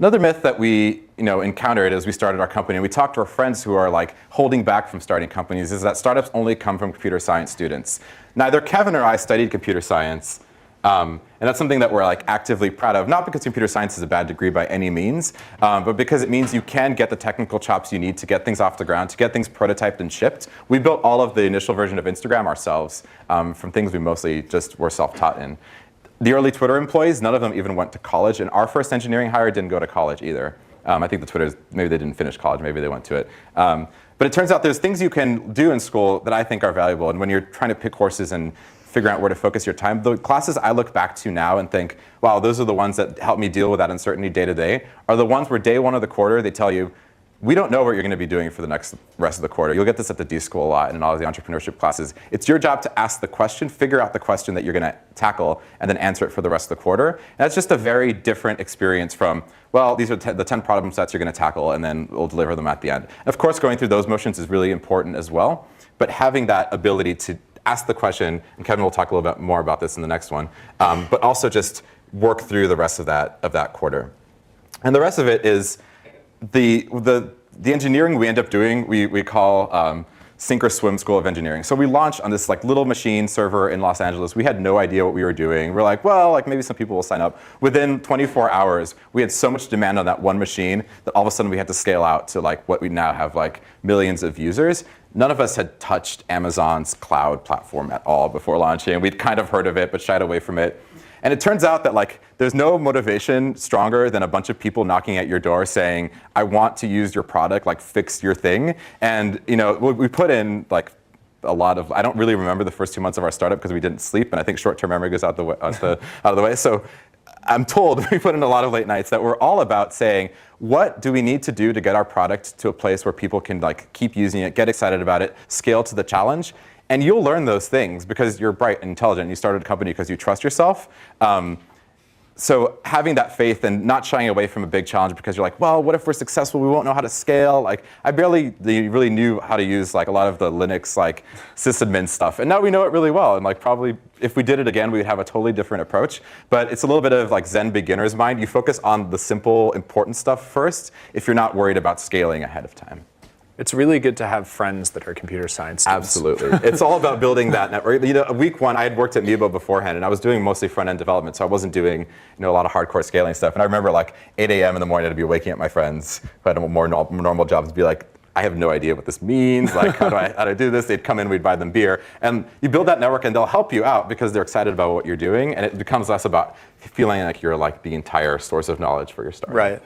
Another myth that we encountered as we started our company, and we talked to our friends who are like holding back from starting companies, is that startups only come from computer science students. Neither Kevin or I studied computer science, and that's something that we're like actively proud of, not because computer science is a bad degree by any means, but because it means you can get the technical chops you need to get things off the ground, to get things prototyped and shipped. We built all of the initial version of Instagram ourselves from things we mostly just were self-taught in. The early Twitter employees, none of them even went to college, and our first engineering hire didn't go to college either. I think the Twitters, maybe they didn't finish college, maybe they went to it. But it turns out there's things you can do in school that I think are valuable, and when you're trying to pick courses and figure out where to focus your time, the classes I look back to now and think, wow, those are the ones that help me deal with that uncertainty day to day, are the ones where day one of the quarter they tell you, we don't know what you're going to be doing for the rest of the quarter. You'll get this at the D School a lot and in all of the entrepreneurship classes. It's your job to ask the question, figure out the question that you're going to tackle, and then answer it for the rest of the quarter. And that's just a very different experience from, well, these are the 10 problem sets you're going to tackle, and then we'll deliver them at the end. And of course, going through those motions is really important as well. But having that ability to ask the question, and Kevin will talk a little bit more about this in the next one, but also just work through the rest of that quarter. And the rest of it is the engineering we end up doing, we call Sink or Swim School of Engineering. So we launched on this like little machine server in Los Angeles. We had no idea what we were doing. We're like, well, like maybe some people will sign up. Within 24 hours, we had so much demand on that one machine that all of a sudden we had to scale out to like what we now have like millions of users. None of us had touched Amazon's cloud platform at all before launching. We'd kind of heard of it, but shied away from it. And it turns out that like there's no motivation stronger than a bunch of people knocking at your door saying, I want to use your product, like fix your thing. And we put in like a lot of, I don't really remember the first 2 months of our startup because we didn't sleep, and I think short-term memory goes out of the way. So I'm told we put in a lot of late nights that we're all about saying, what do we need to do to get our product to a place where people can like keep using it, get excited about it, scale to the challenge? And you'll learn those things because you're bright and intelligent. You started a company because you trust yourself. So having that faith and not shying away from a big challenge because you're like, well, what if we're successful? We won't know how to scale. Like I barely really knew how to use like a lot of the Linux like sysadmin stuff, and now we know it really well. And like probably if we did it again, we'd have a totally different approach. But it's a little bit of like Zen beginner's mind. You focus on the simple, important stuff first if you're not worried about scaling ahead of time. It's really good to have friends that are computer science students. Absolutely. It's all about building that network. Week one, I had worked at Meebo beforehand, and I was doing mostly front-end development, so I wasn't doing a lot of hardcore scaling stuff. And I remember like 8 a.m. in the morning, I'd be waking up my friends who had more normal jobs and be like, I have no idea what this means. Like, how do I do this? They'd come in, we'd buy them beer. And you build that network, and they'll help you out because they're excited about what you're doing, and it becomes less about feeling like you're like the entire source of knowledge for your startup. Right.